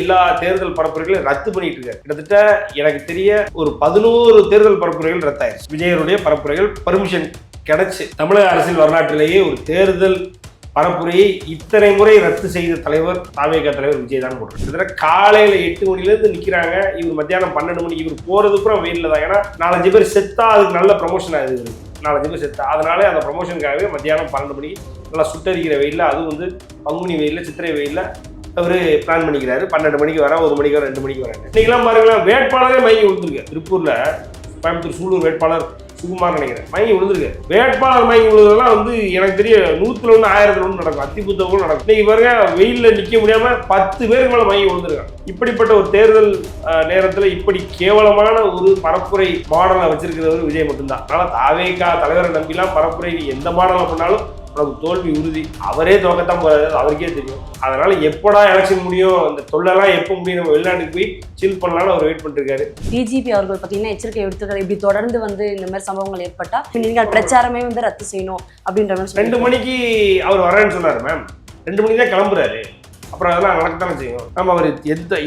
எல்லா தேர்தல் பரப்புரைகளையும் ரத்து பண்ணிட்டு இருக்காரு. கிட்டத்தட்ட எனக்கு தெரிய ஒரு 11 தேர்தல் பரப்புரைகள் ரத்தாயிருச்சு. விஜயனுடைய பரப்புரைகள் பர்மிஷன் கிடைச்சு தமிழக அரசியல் வரலாற்றிலேயே ஒரு தேர்தல் பரப்புரையை இத்தனை முறை ரத்து செய்த தலைவர் தாவேகா தலைவர் விஜய் தான் போடுறாரு. கிட்டத்தட்ட காலையில 8 மணிலேருந்து நிற்கிறாங்க. இவர் மத்தியானம் 12 மணி. இவர் போறதுக்குறம் வெயில்ல தான். ஏன்னா 4-5 பேர் செத்தா அதுக்கு நல்ல ப்ரமோஷன் ஆகுது. இவருக்கு 4-5 பேர் செத்தா அதனால அந்த ப்ரமோஷனுக்காகவே மத்தியானம் 12 மணிக்கு நல்லா சுட்டரிக்கிற வெயில்ல, அதுவும் வந்து பங்குனி வெயில்ல, சித்திரை வெயில்ல அவரு பிளான் பண்ணிக்கிறாரு. 12 மணிக்கு வர, 1 மணிக்கு வர, 2 மணிக்கு வராங்க. இன்னைக்கெல்லாம் பாருங்களேன், வேட்பாளரே மயங்கி விழுந்திருக்கு. திருப்பூர்ல கோயம்புத்தூர் சூலூர் வேட்பாளர் சுகுமார் நினைக்கிறேன் மயங்கி விழுந்திருக்கு. வேட்பாளர் மயங்கி விழுந்ததெல்லாம் வந்து எனக்கு தெரிய 100ல் 1 1000ல் 1 நடக்கும். அத்திபுத்தவங்களும் நடக்கும். இன்னைக்கு பாருங்க, வெயில்ல நிக்க முடியாம 10 பேருக்கு மேல மயங்கி விழுந்திருக்காங்க. இப்படிப்பட்ட ஒரு தேர்தல் நேரத்துல இப்படி கேவலமான ஒரு பரப்புரை மாடலை வச்சிருக்கிறவர் விஜய் மட்டும்தான். அதனால தாவேகா தலைவரை நம்பிலாம் பரப்புரை எந்த மாடலை பண்ணாலும் நமக்கு தோல்வி உறுதி. அவரே துவக்கத்தான் போறாரு, அவருக்கே தெரியும். அதனால எப்படா எலெக்ஷன் முடியும், இந்த தொல்லெல்லாம் எப்போ முடியும், நம்ம வெளிநாட்டுக்கு போய் சில் பண்ணலாம்னு அவர் வெயிட் பண்ணிட்டு இருக்காரு. டிஜிபி அவர்கள் பார்த்தீங்கன்னா எச்சரிக்கை எடுத்துக்கிறார். இப்படி தொடர்ந்து வந்து இந்த மாதிரி சம்பவங்கள் ஏற்பட்டா நீங்கள் பிரச்சாரமே வந்து ரத்து செய்யணும் அப்படின்ற மாதிரி 2 மணிக்கு அவர் வரேன்னு சொன்னாரு மேம். 2 மணிக்கு தான் கிளம்புறாரு. அப்புறம் அதெல்லாம் நடக்கத்தானே செய்யும். நம்ம அவர்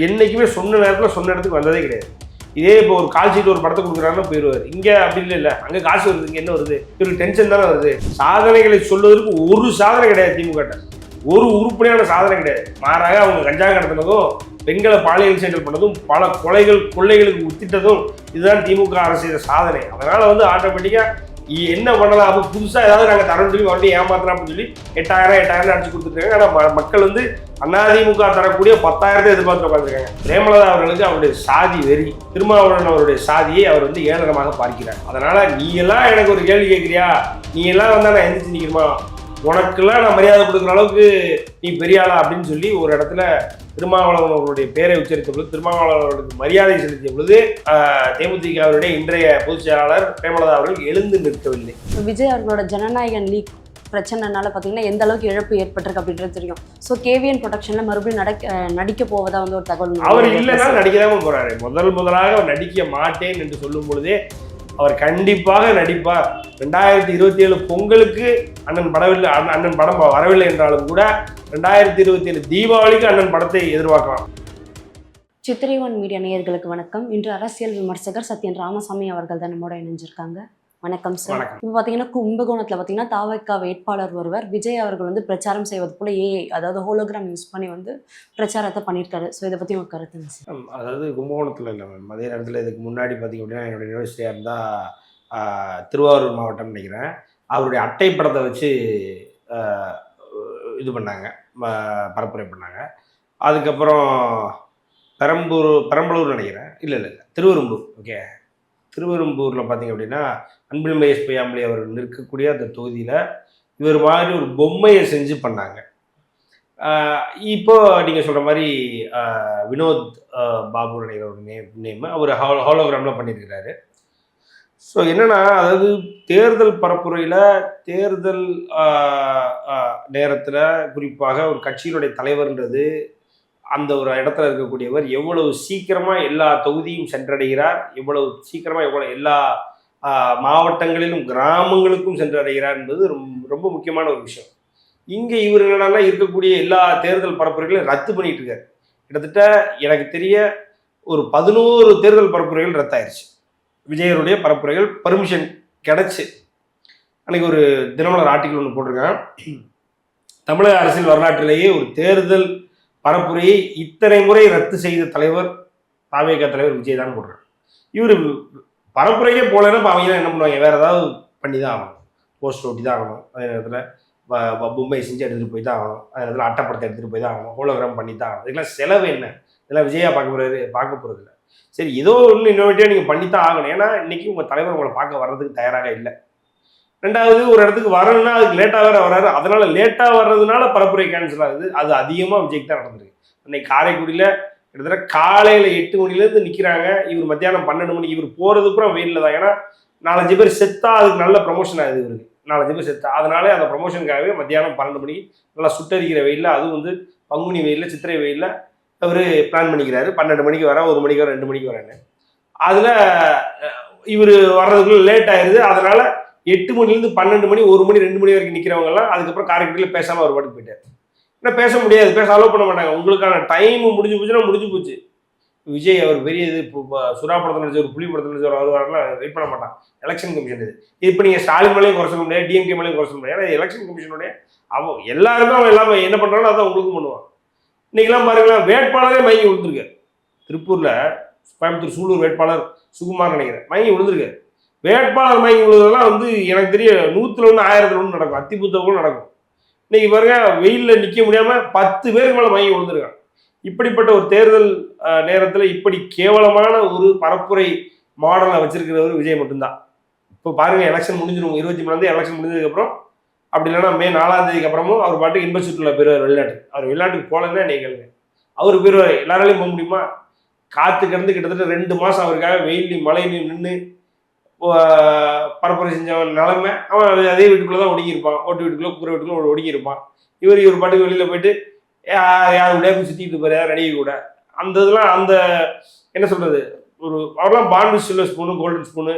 என்னைக்குமே சொன்ன நேரத்தில் சொன்ன இடத்துக்கு வந்ததே கிடையாது. இதே இப்போ ஒரு கால் ஷீட் ஒரு படத்தை கொடுக்குறாருன்னா போயிடுவார். இங்கே அப்படி இல்லை, அங்கே காசு வருது, இங்கே என்ன வருது, இவருக்கு டென்ஷன் தானே வருது. சாதனைகளை சொல்வதற்கு ஒரு சாதனை கிடையாது திமுக. ஒரு உருப்படியான சாதனை கிடையாது. மாறாக அவங்க கஞ்சா கடத்தினதும், பெண்களை பாலியல் செயல் பண்ணதும், பல கொள்ளைகளுக்கு உத்திட்டதும் இதுதான் திமுக அரசியல் சாதனை. அதனால வந்து ஆட்டோமேட்டிக்காக என்ன பண்ணலாம், அப்போ புதுசாக ஏதாவது நாங்கள் தரோன்னு சொல்லி வந்து ஏமாத்தலாம் அப்படின்னு சொல்லி 8000 அடிச்சு கொடுத்துருக்காங்க. ஆனால் மக்கள் வந்து அதிமுக தரக்கூடிய 10,000 எதிர்பார்த்து உட்காந்துருக்காங்க. பிரேமலதா அவர்களுக்கு அவருடைய சாதி வெறி, திருமாவளவன் அவருடைய சாதியை அவர் வந்து ஏளனமாக பார்க்கிறார். அதனால நீ எல்லாம் எனக்கு ஒரு கேள்வி கேட்குறியா, நீ எல்லாம் வந்தா நான் எந்திரிச்சு நிற்கிறமா, உனக்கெல்லாம் நான் மரியாதை கொடுக்குற அளவுக்கு நீ பெரிய ஆளா அப்படின்னு சொல்லி ஒரு இடத்துல திருமாவளவன் அவருடைய பேரை உச்சரித்த பொழுது, திருமாவளவன் அவர்களுக்கு மரியாதை செலுத்திய பொழுது தேமுதிக அவருடைய இன்றைய பொதுச் செயலாளர் பிரேமலதா அவர்கள் எழுந்து நிற்கவில்லை. விஜய் அவர்களோட ஜனநாயகன் லீக் பிரச்சனைனால பார்த்தீங்கன்னா எந்த அளவுக்கு இழப்பு ஏற்பட்டிருக்கு அப்படின்றது தெரியும். ஸோ கேவிஎன் ப்ரொடக்ஷனில் மறுபடியும் நடிக்க போவதா வந்து ஒரு தகவல். அவர் இல்லைன்னா நடிக்கதான் போறாரு. முதலாக அவர் நடிக்க மாட்டேன் என்று சொல்லும் பொழுதே அவர் கண்டிப்பாக நடிப்பார். 2027 பொங்கலுக்கு அண்ணன் படம் வரவில்லை என்றாலும் கூட 2027 தீபாவளிக்கு அண்ணன் படத்தை எதிர்பார்க்கலாம். சித்திரை ஒன் மீடியா நேயர்களுக்கு வணக்கம். இன்று அரசியல் விமர்சகர் சத்யன் ராமசாமி அவர்கள் தான் நம்மோட இணைஞ்சிருக்காங்க. வணக்கம் சார். இப்போ பார்த்தீங்கன்னா கும்பகோணத்தில் பார்த்தீங்கன்னா தாவேகா வேட்பாளர் ஒருவர் விஜய் அவர்கள் வந்து பிரச்சாரம் செய்வது போல அதாவது ஹோலோகிராம் யூஸ் பண்ணி வந்து பிரச்சாரத்தை பண்ணியிருக்காரு. ஸோ இதை பற்றி உங்கள் கருத்துங்க சார்? அதாவது கும்பகோணத்தில் இல்லை மேம், அதே நேரத்தில் இதுக்கு முன்னாடி பார்த்தீங்க அப்படின்னா என்னுடைய யூனிவர்சிட்டியாக இருந்தால் திருவாரூர் மாவட்டம் நினைக்கிறேன், அவருடைய அட்டை படத்தை வச்சு இது பண்ணாங்க, பரப்புரை பண்ணாங்க. அதுக்கப்புறம் பெரம்பலூர் நினைக்கிறேன், இல்லை திருவெரும்பூர். ஓகே, திருவெரும்பூரில் பார்த்தீங்க அப்படின்னா அன்பில் மகேஷ் பொய்யாமொழி அவர் நிற்கக்கூடிய அந்த தொகுதியில் இவர் மாதிரி ஒரு பொம்மையை செஞ்சு பண்ணாங்க. இப்போ நீங்கள் சொல்கிற மாதிரி வினோத் பாபு நினைக்கிற ஒரு நேம் அவர் ஹாலோகிராமில் பண்ணியிருக்கிறாரு. ஸோ என்னென்னா, அதாவது தேர்தல் பரப்புரையில் தேர்தல் நேரத்தில் குறிப்பாக ஒரு கட்சியினுடைய தலைவர்ன்றது அந்த ஒரு இடத்துல இருக்கக்கூடியவர் எவ்வளவு சீக்கிரமாக எல்லா தொகுதியும் சென்றடைகிறார், எவ்வளவு சீக்கிரமாக எல்லா மாவட்டங்களிலும் கிராமங்களுக்கும் சென்றடைகிறார் என்பது ரொம்ப முக்கியமான ஒரு விஷயம். இங்கே இவர் என்னன்னா இருக்கக்கூடிய எல்லா தேர்தல் பரப்புரைகளையும் ரத்து பண்ணிட்டு இருக்காரு. கிட்டத்தட்ட எனக்கு தெரிய ஒரு 11 தேர்தல் பரப்புரைகள் ரத்தாயிருச்சு. விஜயனுடைய பரப்புரைகள் பர்மிஷன் கிடைச்சு. அன்னைக்கு ஒரு தினமலர் ஆர்டிக்கல் ஒன்று போட்டிருக்கேன், தமிழக அரசியல் வரலாற்றிலேயே ஒரு தேர்தல் பரப்புரையை இத்தனை முறை ரத்து செய்த தலைவர் தாவேகா தலைவர் விஜய் தான் போடுறார். இவர் பரப்புரையே போலன்னா அவங்க என்ன பண்ணுவாங்க, வேற ஏதாவது பண்ணி தான் ஆகணும், போஸ்டர் ஒட்டி தான் ஆகணும், அதே நேரத்தில் பொம்மை செஞ்சு எடுத்துகிட்டு போய் தான் ஆகணும், அதே நேரத்தில் அட்டைப்படத்தை எடுத்துகிட்டு போய் தான் ஆகணும், ஹோலோகிராம் பண்ணி தான் ஆகணும். இதுக்கெல்லாம் செலவு என்ன, இதெல்லாம் விஜயா பார்க்க போகிறது இல்லை. சரி, ஏதோ ஒன்று இன்னோவேட்டிவாக நீங்கள் பண்ணித்தான் ஆகணும். ஏன்னா இன்றைக்கி உங்கள் தலைவர் உங்களை பார்க்க வர்றதுக்கு தயாராக இல்லை. ரெண்டாவது, ஒரு இடத்துக்கு வரணும்னா அதுக்கு லேட்டாக வேறு வராரு. அதனால் லேட்டாக வர்றதுனால பரப்புரை கேன்சல் ஆகுது. அது அதிகமாக விஜய்க்கு தான் நடந்திருக்கு. அன்னைக்கு காரைக்குடியில் கிட்டத்தட்ட காலையில் 8 மணிலேருந்து நிற்கிறாங்க. இவர் மத்தியானம் 12 மணிக்கு. இவர் போகிறதுக்குறம் வெயிலில் தான். ஏன்னா 4-5 பேர் செத்தா அதுக்கு நல்ல ப்ரமோஷன் ஆகுது. இவருக்கு 4-5 பேர் செத்தா அதனாலே அந்த ப்ரமோஷனுக்காகவே மத்தியானம் 12 மணிக்கு நல்லா சுட்டரிக்கிற வெயிலில், அதுவும் வந்து பங்குனி வெயிலில், சித்திரை வெயிலில் அவர் பிளான் பண்ணிக்கிறாரு. 12 மணிக்கு வர, 1 மணிக்கு வர, 2 மணிக்கு வரேன்னு. அதில் இவர் வர்றதுக்குள்ள லேட் ஆயிடுது. அதனால் 8 மணிலேருந்து 12 மணி, 1 மணி, 2 மணி வரைக்கும் நிற்கிறவங்கலாம் அதுக்கப்புறம் காரைக்குடியில் பேசாமல் ஒரு பாட்டுக்கு போயிட்டார். ஏன்னா பேச முடியாது, பேச அலோவ் பண்ண மாட்டாங்க. உங்களுக்கான டைம் முடிஞ்சு போச்சுன்னா முடிஞ்சு போச்சு. விஜய் அவர் பெரிய இது இப்போ சுறா படத்தில் நடிச்ச ஒரு புலி படத்தில் நடிச்ச அவர் வரலாம் வெயிட் பண்ண மாட்டான். எலெக்ஷன் கமிஷன் இது. இப்போ நீங்கள் ஸ்டாலின் மேலேயும் குறை சொல்ல முடியாது, டிஎம்கே மேலேயும் குறை சொல்ல முடியாது. ஏன்னா எலெக்ஷன் கமிஷனுடைய அவன் எல்லாருக்கும் அவன் எல்லாமே என்ன பண்ணுறாலும் அதான் உங்களுக்கும் பண்ணுவான். இன்னைக்கெல்லாம் பாருங்களேன், வேட்பாளரே மயங்கி விழுந்திருக்காரு. திருப்பூரில் கோயம்புத்தூர் சூலூர் வேட்பாளர் சுகுமார் நினைக்கிறேன் மயங்கி விழுந்திருக்காரு. வேட்பாளர் மயங்கி விழுந்ததெல்லாம் எனக்கு தெரிய 100ல் 1 1000ல் 1 நடக்கும், அத்திபுத்தவங்களும் நடக்கும். இன்னைக்கு பாருங்க, வெயிலில் நிற்க முடியாமல் 10 பேருக்கு மேலே மயங்கி விழுந்திருக்கான். இப்படிப்பட்ட ஒரு தேர்தல் நேரத்தில் இப்படி கேவலமான ஒரு பரப்புரை மாடலை வச்சிருக்கிறவர் விஜய் மட்டும்தான். இப்போ பாருங்க, எலெக்ஷன் முடிஞ்சிடும், 23 எலெக்ஷன் முடிஞ்சதுக்கப்புறம், அப்படி இல்லைன்னா மே 4 அப்புறமும் அவர் பாட்டுக்கு இன்ப சுற்றுலா போயிருவார் வெளிநாட்டு. அவர் வெளிநாட்டுக்கு போகலன்னா நீங்களுங்க அவர் போயிருவார். எல்லாராலையும் போக முடியுமா? காத்து கிடந்து கிட்டத்தட்ட 2 மாதம் அவருக்காக வெயிலையும் மழையிலையும் நின்று பரப்புரை செஞ்சவன் நிலைமை. அவன் அதே வீட்டுக்குள்ளே தான் ஒடுங்கியிருப்பான், ஓட்டு வீட்டுக்குள்ளே குதிரை வீட்டுக்குள்ளே ஒடுங்கியிருப்பான். இவர் பாட்டுக்கு வெளியில் போயிட்டு யார் கூட சுற்றிட்டு போகிற நடிகை கூட அந்த இதெல்லாம் அந்த என்ன சொல்கிறது, ஒரு அவர்லாம் பாண்டு சில்வர் ஸ்பூனு கோல்டன் ஸ்பூனு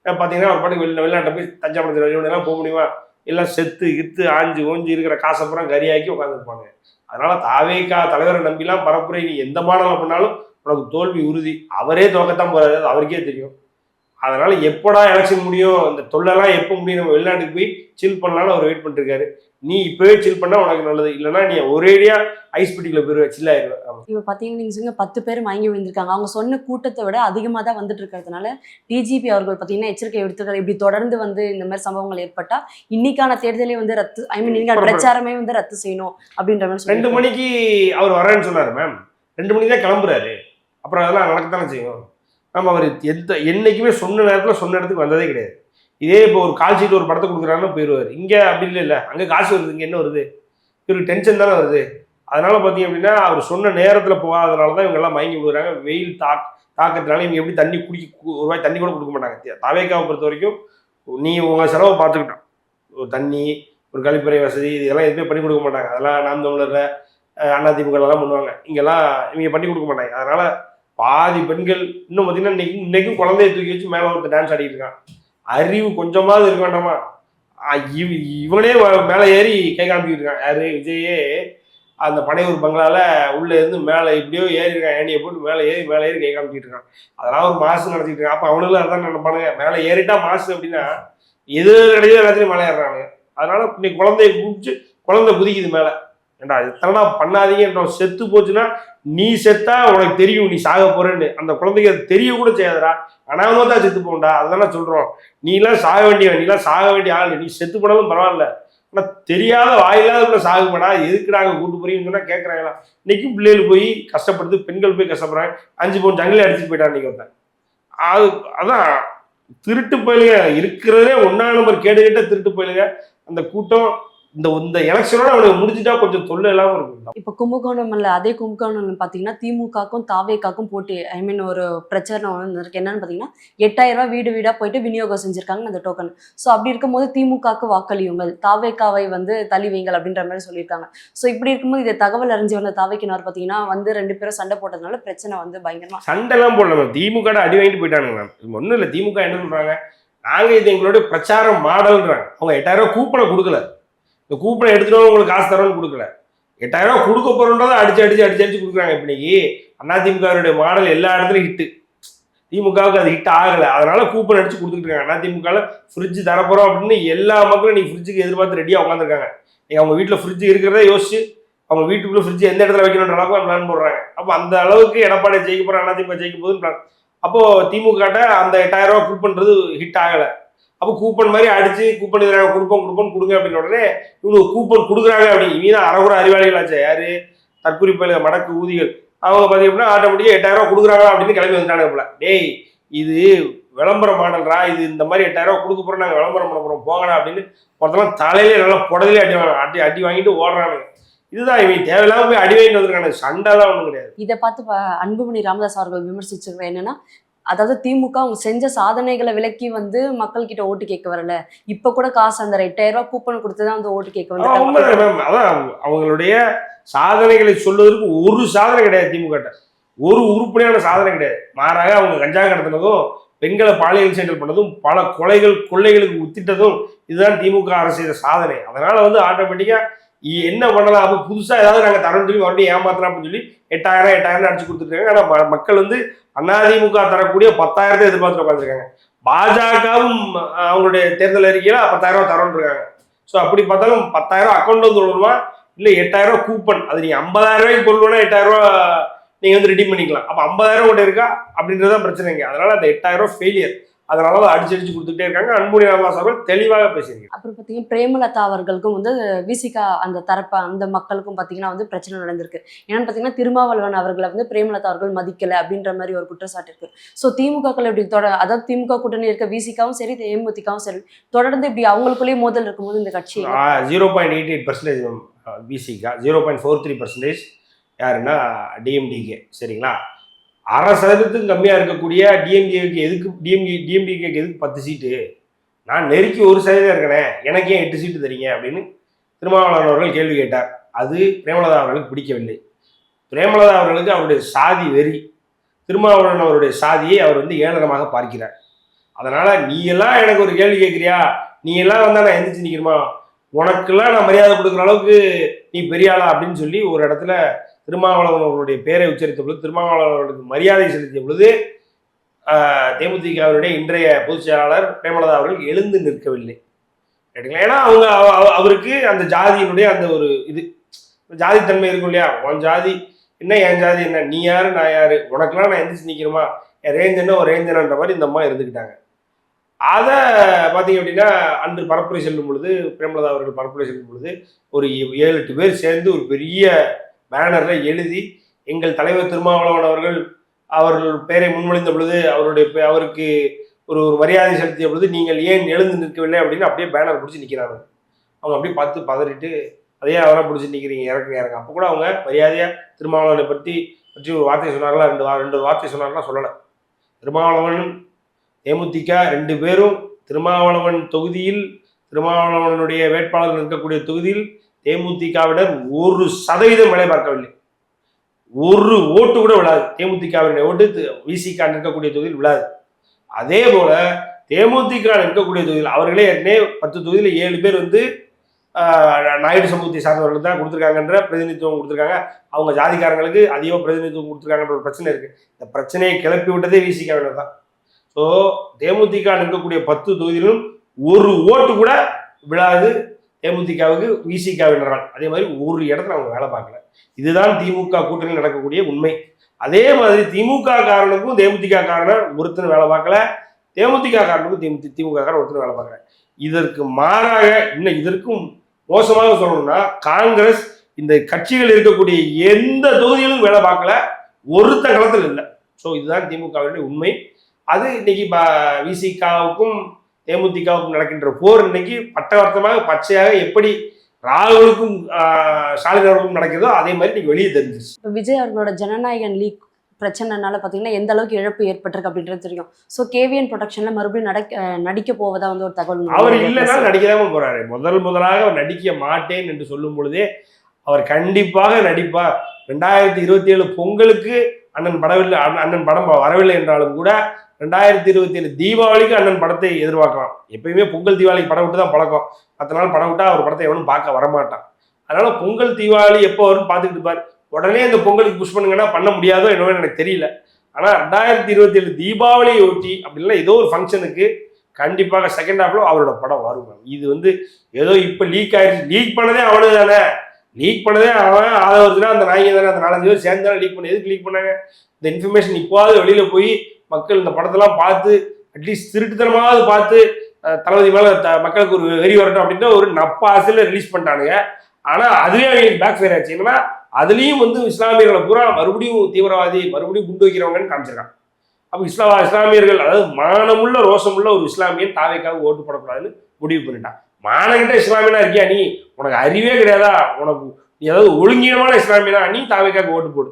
பார்த்தீங்கன்னா அவர் பாட்டுக்கு வெளிநாட்டை போய் தஞ்சாவூர் எல்லாம் போக முடியுமா? எல்லாம் செத்து கித்து ஆஞ்சு ஓஞ்சி இருக்கிற காசப்புறம் கரியாக்கி உட்காந்துருப்பாங்க. அதனால தாவேகா தலைவரை நம்பிலாம் பரப்புரை நீ எந்த மாடலை பண்ணாலும் உனக்கு தோல்வி உறுதி. அவரே தோக்கத்தான் போறாரு, அது அவருக்கே தெரியும். அதனால எப்படா எலெக்ஷன் முடியும், இந்த தொல்லெல்லாம் எப்போ முடியும், நம்ம வெளிநாட்டுக்கு போய் சில் பண்ணலான்னு அவர் வெயிட் பண்ணிட்டு இருக்காரு. நீ இப்பவே சில் பண்ணா உனக்கு நல்லது, இல்லைன்னா நீ ஒரேடியா ஐஸ் பெட்டிக்குள்ள போயிருவ, சில் ஆயிடுவேன். இப்போ பார்த்தீங்கன்னா நீங்க சொன்ன 10 பேர் மயங்கி விழுந்திருக்காங்க. அவங்க சொன்ன கூட்டத்தை விட அதிகமாக தான் வந்துட்டு இருக்கிறதுனால டிஜிபி அவர்கள் பார்த்தீங்கன்னா எச்சரிக்கை எடுத்துக்கிறார். இப்படி தொடர்ந்து இந்த மாதிரி சம்பவங்கள் ஏற்பட்டா இன்னைக்கான தேர்தலே ரத்து, நீங்க பிரச்சாரமே ரத்து செய்யணும் அப்படின்ற மாதிரி 2 மணிக்கு அவர் வரேன்னு சொன்னாரு மேம். 2 மணிக்கு தான் கிளம்புறாரு. அப்புறம் அதெல்லாம் நடக்கத்தானே செய்யும். நம்ம அவர் என்னைக்குமே சொன்ன நேரத்தில் சொன்ன இடத்துக்கு வந்ததே கிடையாது. இதே இப்போ ஒரு கால் ஷீட் ஒரு படத்தை கொடுக்குறாருன்னு போயிடுவார். இங்கே அப்படி இல்லை, அங்கே காசு வருது, இங்கே என்ன வருது, இவருக்கு டென்ஷன் தானே வருது. அதனால பார்த்தீங்க அப்படின்னா அவர் சொன்ன நேரத்தில் போகாதனால தான் இவங்கெல்லாம் மயங்கி விடுறாங்க. வெயில் தாக்கத்தினால இவங்க எப்படி தண்ணி ஒரு வாய் தண்ணி கூட கொடுக்க மாட்டாங்க. தாவேக்காவை பொறுத்த வரைக்கும் நீ உங்கள் செலவை பார்த்துக்கிட்டோம், ஒரு தண்ணி ஒரு கழிப்பறை வசதி இதெல்லாம் எதுவுமே பண்ணி கொடுக்க மாட்டாங்க. அதெல்லாம் நாம் தமிழர் அதிமுகலாம் பண்ணுவாங்க, இங்கெல்லாம் இவங்க பண்ணி கொடுக்க மாட்டாங்க. அதனால பாதி பெண்கள் இன்னும் பார்த்தீங்கன்னா இன்னைக்கும் குழந்தைய தூக்கி வச்சு மேலே ஒருத்தர் டான்ஸ் ஆடிட்டு இருக்கான். அறிவு கொஞ்சமாவது இருக்க வேண்டாமா? இவனே மேலே ஏறி கை காமிக்கிட்டு இருக்கான். யாரு? விஜயே அந்த பனையூர் பங்களால உள்ள இருந்து மேலே இப்படியோ ஏறி இருக்கான், ஏணியை போட்டு மேலே ஏறி கை காமிக்கிட்டு இருக்கான். அதெல்லாம் ஒரு மாசு நடத்திட்டு இருக்கான். அப்போ அவனுங்களும் அதான் நினைப்பானுங்க, மேலே ஏறிட்டா மாசு அப்படின்னா எது கிடையாது, எல்லாத்தையும் மேலே ஏறானுங்க. அதனால இன்னைக்கு குழந்தைய குடிச்சு குழந்தை குதிக்குது மேலே. ஏண்டா இத்தனை பண்ணாதீங்க, செத்து போச்சுன்னா நீ செத்தா உனக்கு தெரியும் நீ சாக போறேன்னு. அந்த குழந்தைக்கு அது தெரிய கூட செய்யாதடா, அனாம தான் செத்து போண்டா. அதெல்லாம் சொல்றோம். நீலாம் சாக வேண்டிய ஆள், நீ செத்து போனாலும் பரவாயில்ல, ஆனால் தெரியாத வாயில்லாத சாகுமாடா, எதுக்கு நாங்கள் கூட்டு போறீங்கன்னு சொன்னா கேட்கறாங்களா? இன்னைக்கும் பிள்ளைகள் போய் கஷ்டப்படுது, பெண்கள் போய் கஷ்டப்படுறாங்க. 5 பவுன் ஜங்கிலே அடிச்சுட்டு போயிட்டான் இன்னைக்கு ஒருத்தன். அதான் திருட்டு போயிலுங்க இருக்கிறதே 1ஆம் நம்பர் கேடுகிட்ட திருட்டு போயிலுங்க. அந்த கூட்டம் இந்த எலெக்ஷனோட அவனுக்கு முடிஞ்சுட்டா கொஞ்சம் தொல்லை இல்லாமல் இருக்கும். இப்போ கும்பகோணம் இல்ல, அதே கும்பகோணம் பார்த்தீங்கன்னா திமுகக்கும் தாவேக்காக்கும் போட்டி, ஒரு பிரச்சாரம் இருக்கு. என்னன்னு பார்த்தீங்கன்னா 8000 ரூபாய் வீடு வீடா போயிட்டு விநியோகம் செஞ்சிருக்காங்க அந்த டோக்கன். ஸோ அப்படி இருக்கும்போது திமுகக்கு வாக்களியுங்கள், தாவேக்காவை தள்ளி வைங்கள் அப்படின்ற மாதிரி சொல்லியிருக்காங்க. ஸோ இப்படி இருக்கும்போது இதை தகவல் அறிஞ்சு வந்த தாவேக்கினார் பார்த்தீங்கன்னா 2 பேரும் சண்டை போட்டதுனால பிரச்சனை பயங்கரமா சண்டைலாம் போடல. திமுக அடி வாங்கிட்டு போயிட்டானுங்க மேம். ஒன்றும் இல்லை, திமுக என்ன சொல்றாங்க, நாங்கள் இது எங்களுடைய பிரச்சார மாடல்ன்றாங்க. அவங்க 8000 ரூபாய் கூப்பனை கொடுக்கல, இந்த கூப்பனை எடுத்துட்டு உங்களுக்கு காசு தரோன்னு கொடுக்கல. 8000 ரூபாய் கொடுக்க போறோன்றதை அடிச்சு கொடுக்குறாங்க. இன்னைக்கு அதிமுகவுடைய மாடல் எல்லா இடத்துலையும் ஹிட்டு, திமுகவுக்கு அது ஹிட் ஆகலை. அதனால கூப்பன் அடிச்சு கொடுத்துட்டு இருக்காங்க. அதிமுகவில் ஃப்ரிட்ஜ் தரப்போறோம் அப்படின்னு எல்லா மக்களும் நீ ஃப்ரிட்ஜுக்கு எதிர்பார்த்து ரெடியாக உட்காந்துருக்காங்க. அவங்க வீட்டில் ஃப்ரிட்ஜ் இருக்கிறத யோசிச்சு அவங்க வீட்டுக்குள்ள ஃப்ரிட்ஜ் எந்த இடத்துல வைக்கணுன்ற அளவுக்கு பிளான் போடுறாங்க. அப்போ அந்த அளவுக்கு எடப்பாடி ஜெயிக்க போறாங்க, அதிமுக ஜெயிக்க போகுதுன்னு பிளான். அப்போ திமுக அந்த 8000 ரூபாய் கூப்பன்றது ஹிட் ஆகலை. அப்போ கூப்பன் மாதிரி அடிச்சு கூப்பன் கொடுப்போம் கொடுங்க அப்படின்னு உடனே இவங்க கூப்பன் கொடுக்குறாங்க. அப்படி இவங்க தான் அறகுற அறிவாளிகள் ஆச்சு. யாரு? தற்கொலை பயில மடக்கு ஊதிகள். அவங்க பார்த்தீங்கன்னா ஆட்டோமேட்டிக்காக 8000 ரூபாய் கொடுக்குறாங்க அப்படின்னு கிளம்பி வந்துட்டாங்க போல. டேய் இது விளம்பரம் மாடல்ரா, இது இந்த மாதிரி 8000 ரூபாய் கொடுக்க போறோம், நாங்கள் விளம்பரம் பண்ண போறோம் போங்கடா அப்படின்னு ஒருத்தலாம் தலையிலே நல்லா புடலே அடி வாங்கிட்டு ஓடுறானுங்க. இதுதான் இவங்க தேவையில்லாம போய் அடி வாங்கிட்டு வந்திருக்காங்க. சண்டைலாம் ஒன்றும் கிடையாது. இதை பார்த்து அன்புமணி ராமதாஸ் அவர்கள் விமர்சிச்சிருக்க என்னன்னா, அதாவது திமுக அவங்க செஞ்ச சாதனைகளை விலக்கி மக்கள் கிட்ட ஓட்டு கேட்க வரல, இப்ப கூட காசு அந்த 8000 ரூபாய் கூப்பன் கொடுத்துதான் ஓட்டு கேட்க வந்து. அதான் அவங்களுடைய சாதனைகளை சொல்வதற்கு ஒரு சாதனை கிடையாது திமுக, ஒரு உருப்படியான சாதனை கிடையாது. மாறாக அவங்க கஞ்சா கடத்தினதும் பெண்களை பாலியல் செயல் பண்ணதும் பல கொள்ளைகளுக்கு உத்திட்டதும் இதுதான் திமுக அரசு செய்த சாதனை. அதனால ஆட்டோமேட்டிக்கா என்ன பண்ணலாம், அப்போ புதுசா ஏதாவது நாங்க தரோம்னு சொல்லி மறுபடியும் ஏமாத்தலாம் அப்படின்னு சொல்லி 8000 அடிச்சு கொடுத்துருக்காங்க. ஆனா மக்கள் வந்து அதிமுக தரக்கூடிய 10,000 எதிர்பார்த்து உட்காந்துருக்காங்க. பாஜகவும் அவங்களுடைய தேர்தல் அறிக்கையில 10,000 தரோன்னு இருக்காங்க. ஸோ அப்படி பார்த்தாலும் 10,000 அக்கௌண்ட் வந்து விடணுமா, இல்ல 8,000 கூப்பன், அது நீங்க 50,000 ரூபாய்க்கு பொருள்னா 8,000 நீங்க வந்து ரெடி பண்ணிக்கலாம். அப்ப 50,000 கூட இருக்கா அப்படின்றதான் பிரச்சனைங்க. அதனால அந்த 8,000 ஃபெயிலியர். அதனால அடிச்சு கொடுத்துட்டே இருக்காங்க. அன்புமணி ராமதாஸ் அவர்கள் தெளிவாக பேசியிருக்காங்க. அப்புறம் பார்த்தீங்கன்னா பிரேமலதா அவர்களுக்கும் வந்து விசிகா அந்த தரப்பு அந்த மக்களுக்கும் பார்த்தீங்கன்னா வந்து பிரச்சனை நடந்திருக்கு. ஏன்னு பார்த்தீங்கன்னா திருமாவளவன் அவர்களை வந்து பிரேமலதா அவர்கள் மதிக்கல அப்படின்ற மாதிரி ஒரு குற்றச்சாட்டு இருக்கு. ஸோ திமுகக்கள் இப்படி அதாவது திமுக கூட்டணி இருக்க விசிகாவும் சரி தேமுதிகவும் சரி தொடர்ந்து இப்படி அவங்களுக்குள்ளேயே மோதல் இருக்கும்போது இந்த கட்சி 0.88% விசிகா, 0.43% யாருன்னா டிஎம்டிகே. சரிங்களா, 1/2% கம்மியா இருக்கக்கூடிய டிஎம்டிகேக்கு எதுக்கு 10 சீட்டு, நான் நெருக்கி 1% இருக்கனே, எனக்கு ஏன் 8 சீட்டு தரீங்க அப்படின்னு திருமாவளவன் அவர்கள் கேள்வி கேட்டார். அது பிரேமலதா அவர்களுக்கு பிடிக்கவில்லை. பிரேமலதா அவர்களுக்கு அவருடைய சாதி வெறி, திருமாவளவன் அவருடைய சாதியை அவர் வந்து ஏளனமாக பார்க்கிறார். அதனால நீ எல்லாம் எனக்கு ஒரு கேள்வி கேட்கிறியா, நீ எல்லாம் வந்தா நான் எந்திரிச்சு நிற்கிறமா, உனக்கெல்லாம் நான் மரியாதை கொடுக்குற அளவுக்கு நீ பெரிய ஆளா அப்படின்னு சொல்லி ஒரு இடத்துல திருமாவளவன் அவர்களுடைய பேரை உச்சரித்த பொழுது, திருமாவளவன் அவர்களுக்கு மரியாதை செலுத்திய பொழுது தேமுதிகவினுடைய இன்றைய பொதுச் செயலாளர் பிரேமலதா அவர்கள் எழுந்து நிற்கவில்லை. கேட்டுங்களா, ஏன்னா அவங்க அவருக்கு அந்த ஜாதியினுடைய அந்த ஒரு இது ஜாதித்தன்மை இருக்கும் இல்லையா, உன் ஜாதி என்ன என் ஜாதி என்ன, நீ யாரு நான் யாரு, உனக்கெல்லாம் நான் எந்திரிச்சு நிற்கணுமா, என் ரேஞ்ச் என்ன ஒரு ரேஞ்சனன்ற மாதிரி இந்த அம்மா இருந்துக்கிட்டாங்க. அதை பார்த்தீங்க அப்படின்னா அன்று பரப்புரை செல்லும் பொழுது, பிரேமலதா அவர்கள் பரப்புரை செல்லும் பொழுது ஒரு 7-8 பேர் சேர்ந்து ஒரு பெரிய பேனர்ல எழுதி எங்கள் தலைவர் திருமாவளவன் அவர்கள் பெயரை முன்மொழிந்த பொழுது அவருக்கு ஒரு மரியாதை செலுத்திய பொழுது நீங்கள் ஏன் எழுந்து நிற்கவில்லை அப்படின்னு அப்படியே பேனர் பிடிச்சி நிற்கிறாங்க. அவங்க அப்படியே பார்த்து பதறிட்டு அதையே அதெல்லாம் பிடிச்சி நிற்கிறீங்க, இறங்க. அப்போ கூட அவங்க மரியாதையா திருமாவளவனை பற்றி ஒரு வார்த்தை சொன்னாங்களா, ரெண்டு வார்த்தை சொன்னாங்களா சொல்லலை. திருமாவளவன் தேமுதிக 2 பேரும் திருமாவளவன் தொகுதியில், திருமாவளவனுடைய வேட்பாளர்கள் இருக்கக்கூடிய தொகுதியில் தேமுதிகவினர் 1% வேலை பார்க்கவில்லை. ஒரு ஓட்டு கூட விழாது. தேமுதிகவினுடைய ஓட்டு விசிக இருக்கக்கூடிய தொகுதியில் விழாது. அதே போல தேமுதிக இருக்கக்கூடிய தொகுதியில் அவர்களே ஏற்கனவே 10 தொகுதியில் 7 பேர் வந்து நாயுடு சமூகத்தை சார்ந்தவர்களுக்கு தான் கொடுத்துருக்காங்கன்ற பிரதிநிதித்துவம் கொடுத்துருக்காங்க. அவங்க ஜாதிக்காரங்களுக்கு அதிகமாக பிரதிநிதித்துவம் கொடுத்துருக்காங்கன்ற ஒரு பிரச்சனை இருக்கு. இந்த பிரச்சனையை கிளப்பி விட்டதே விசிகவினர் தான். ஸோ தேமுதிக இருக்கக்கூடிய 10 தொகுதியிலும் ஒரு ஓட்டு கூட விழாது தேமுதிகவுக்கு விசிகவினரால். அதே மாதிரி ஒரு இடத்துல அவங்க வேலை பார்க்கல. இதுதான் திமுக கூட்டணியில் நடக்கக்கூடிய உண்மை. அதே மாதிரி திமுக காரனுக்கும் தேமுதிக காரன் ஒருத்தர் வேலை பார்க்கல, தேமுதிக காரனுக்கும் திமுக காரன் ஒருத்தர் வேலை பார்க்கல. இதற்கு மாறாக இன்னும் இதற்கும் மோசமாக சொல்லணும்னா காங்கிரஸ் இந்த கட்சிகள் இருக்கக்கூடிய எந்த தொகுதியிலும் வேலை பார்க்கல, ஒருத்த களத்தில் இல்லை. ஸோ இதுதான் திமுகவுடைய உண்மை. அது இன்னைக்கு விசிகாவுக்கும் தேமுதிகவுக்கும் நடக்கின்ற போர் இன்னைக்கு பட்டவர்த்தமாக பச்சையாக எப்படி ராகுலுக்கும் ஸ்டாலின் அவர்களுக்கும் நடக்கிறதோ அதே மாதிரி இன்னைக்கு வெளியே தெரிஞ்சிச்சு. இப்போ விஜய் அவர்களோட ஜனநாயகன் லீக் பிரச்சனைனால பார்த்தீங்கன்னா எந்த அளவுக்கு இழப்பு ஏற்பட்டிருக்கு அப்படின்றது தெரியும். ஸோ கேவிஎன் ப்ரொடக்ஷன்ல மறுபடியும் நடிக்க போவதா வந்து ஒரு தகவல். அவர் இல்லைன்னா நடிக்கதாம போறாரு. முதலாக அவர் நடிக்க மாட்டேன் என்று சொல்லும் பொழுதே அவர் கண்டிப்பாக நடிப்பார். 2027 பொங்கலுக்கு அண்ணன் படம் வரவில்லை என்றாலும் கூட 2027 தீபாவளிக்கு அண்ணன் படத்தை எதிர்பார்க்கலாம். எப்பயுமே பொங்கல் தீபாவளிக்கு படம் விட்டு தான் பழக்கம். 10 நாள் படம் விட்டா அவர் படத்தை எவனும் பார்க்க வரமாட்டான். அதனால பொங்கல் தீபாவளி எப்போ வரும்னு பார்த்துக்கிட்டு இருப்பார். உடனே இந்த பொங்கலுக்கு புஷ் பண்ணுங்கன்னா பண்ண முடியாதோ என்னவோ எனக்கு தெரியல. ஆனால் 2027 தீபாவளியை ஒட்டி அப்படின்னா ஏதோ ஒரு ஃபங்க்ஷனுக்கு கண்டிப்பாக செகண்ட் ஹாஃப்ல அவரோட படம் வரும். இது வந்து ஏதோ இப்போ லீக் ஆயிடுச்சு. லீக் பண்ணதே அவனு தானே, லீக் பண்ணதே அவன் ஆதரவுனா அந்த நாய்ங்க தானே, அந்த 4-5 பேர் சேர்ந்தாலும் லீக் பண்ண. எதுக்கு லீக் பண்ணாங்க? இந்த இன்ஃபர்மேஷன் இப்போவாது வெளியில போய் மக்கள் இந்த படத்தெல்லாம் பார்த்து அட்லீஸ்ட் திருட்டுத்தனமாவது பார்த்து தளபதி மேல மக்களுக்கு ஒரு வெறி வரட்டும் அப்படின்ற ஒரு நப்பாசில ரிலீஸ் பண்ணிட்டானுங்க. ஆனா அதுவே அவங்களுக்கு பேக் ஃபயர் ஆச்சு. என்னன்னா அதுலயும் வந்து இஸ்லாமியர்களை பூரா மறுபடியும் தீவிரவாதி, மறுபடியும் குண்டு வைக்கிறவங்கன்னு காமிச்சிருக்காங்க. அப்போ இஸ்லாமியர்கள், அதாவது மானமுள்ள ரோசமுள்ள ஒரு இஸ்லாமியன் தாவைக்காக ஓட்டு போடக்கூடாதுன்னு முடிவு பண்ணிட்டான். மானங்கிட்ட இஸ்லாமியனா இருக்கியா நீ, உனக்கு அறிவே கிடையாதா, உனக்கு ஏதாவது ஒழுங்கீனமான இஸ்லாமியனா நீ தாவைக்காக ஓட்டு போடு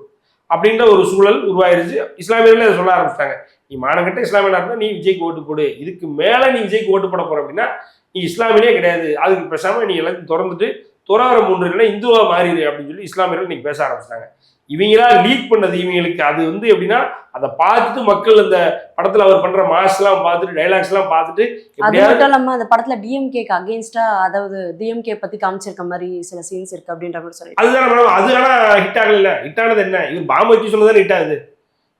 அப்படின்ற ஒரு சூழல் உருவாயிருச்சு. இஸ்லாமியர்களே அதை சொல்ல ஆரம்பிச்சிட்டாங்க. நீ மானங்கிட்ட இஸ்லாமியனா இருந்தா நீ விஜய்க்கு ஓட்டு போடு, இதுக்கு மேல நீ விஜய்க்கு ஓட்டு போட போற அப்படின்னா நீ இஸ்லாமியனே கிடையாது, அதுக்கு பேசாம நீ எல்லாத்தையும் திறந்துட்டு துறவரம் ஒன்று இல்லை இந்துவா மாறிடு அப்படின்னு சொல்லி இஸ்லாமியர்கள் இன்னைக்கு பேச ஆரம்பிச்சிட்டாங்க. இவங்களா லீக் பண்ணது இவங்களுக்கு. அது வந்து எப்படின்னா அதை பார்த்துட்டு மக்கள் அந்த படத்துல அவர் பண்ற மாஸ்லாம் பார்த்துட்டு டைலாக்ஸ் எல்லாம் பார்த்துட்டு அது மட்டும் இல்லாம அந்த படத்துல டிஎம்கேக்கு அகேன்ஸ்டா, அதாவது டிஎம்கே பத்தி காமிச்சிருக்க மாதிரி சில சீன்ஸ் இருக்கு அப்படின்ற மாதிரி சொல்லி. அதுதான் மேடம். அது ஆனா ஹிட் ஆகல. ஹிட் ஆனது என்ன, இவர் பாம்பு வைக்க சொல்றதுதான் ஹிட் ஆகுது.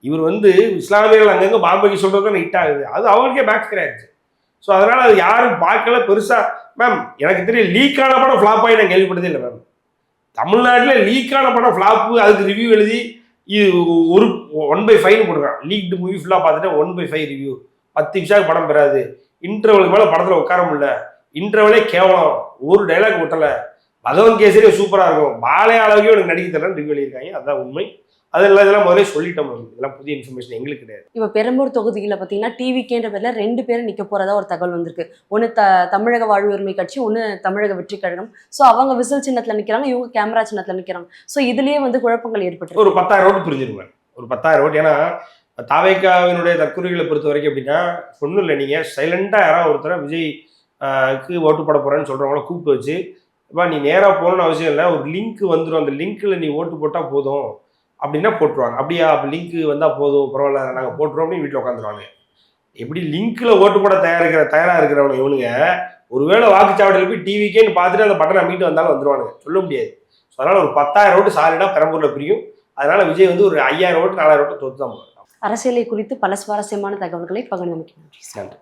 இவர் வந்து இஸ்லாமியர்கள் அங்கங்க பாம்பு வைக்க சொல்றதுதான் ஹிட் ஆகுது. அது அவங்களுக்கே பேக் கிடையாது. ஸோ அதனால அது யாரும் பார்க்கல பெருசா. மேம் எனக்கு தெரியும் லீக்கான படம் ஃப்ளாப் ஆகி நான் கேள்விப்பட்டதே இல்லை மேம். தமிழ்நாட்டில் லீக்கான படம் ஃப்ளாப்பு, அதுக்கு ரிவ்யூ எழுதி இது ஒரு 1/5 போட்டுருக்கான். லீக்டு மூவி ஃபுல்லாக பார்த்துட்டு 1/5 ரிவ்யூ. 10 நிமிஷம் படம் பெறாது. இன்டர்வலுக்கு மேலே படத்தில் உட்கார முடியல. இன்டர்வலே கேவலம். ஒரு டைலாக் ஒட்டலை. பகவன் கேசரியே சூப்பராக இருக்கும். பாலைய அளவுக்கு எனக்கு நடிக்க தரேன்னு ரிவ்யூ எழுதியிருக்காங்க. அதுதான் உண்மை. அதெல்லாம் இதெல்லாம் முதலே சொல்லிட்டோம். இதெல்லாம் புதிய இன்ஃபர்மேஷன் எங்களுக்கு கிடையாது. இப்போ பெரம்பூர் தொகுதியில் பார்த்தீங்கன்னா டிவிகேன்ற பேரில் 2 பேரும் நிற்க போகிறதா ஒரு தகவல் வந்திருக்கு. ஒன்று தமிழக வாழ்வுரிமை கட்சி, ஒன்று தமிழக வெற்றி கழகம். ஸோ அவங்க விசில் சின்னத்தில் நிற்கிறாங்க, இவங்க கேமரா சின்னத்தில் நிற்கிறாங்க. ஸோ இதுலேயே வந்து குழப்பங்கள் ஏற்பட்டு ஒரு 10,000 ஓட்டு பிரிஞ்சிருவேன். ஒரு 10,000 ஓட்டு. ஏன்னா தாவேக்காவினுடைய தற்கொலைகளை பொறுத்த வரைக்கும் எப்படின்னா ஒன்றும் இல்லை, நீங்கள் சைலண்டாக யாராவது ஒருத்தரை விஜய்க்கு ஓட்டு போட போகிறேன்னு சொல்கிறவங்கள கூப்பிட்டு வச்சு, இப்போ நீ நேராக போகணுன்னு அவசியம் இல்லை, ஒரு லிங்க் வந்துடும், அந்த லிங்க்கில் நீ ஓட்டு போட்டால் போதும் அப்படின்னா போட்டுருவாங்க. அப்படியா, அப்போ லிங்க் வந்தால் போதும், பரவாயில்ல நாங்கள் போட்டுருவோம் அப்படின்னு வீட்டில் உட்காந்துருவாங்க. எப்படி லிங்க்கில் ஓட்டு போட தயாராக இருக்கிறவங்க இவனுங்க ஒருவேளை வாக்குச்சாவடியில் போய் டிவிக்கேன்னு பார்த்துட்டு அந்த பட்டனை மீட்டு வந்தாலும் வந்துடுவானுங்க, சொல்ல முடியாது. ஸோ அதனால் ஒரு 10,000 ஓட்டு சாலிடாக பெரம்பூரில் பிரியும். அதனால் விஜய் வந்து ஒரு 5,000 ஓட்டு 4,000 ஓட்டு தோற்று தான் போகிறார். அரசியலை குறித்து பல சுவாரஸ்யமான தகவல்களை பகிர்ந்தமைக்கு நன்றி.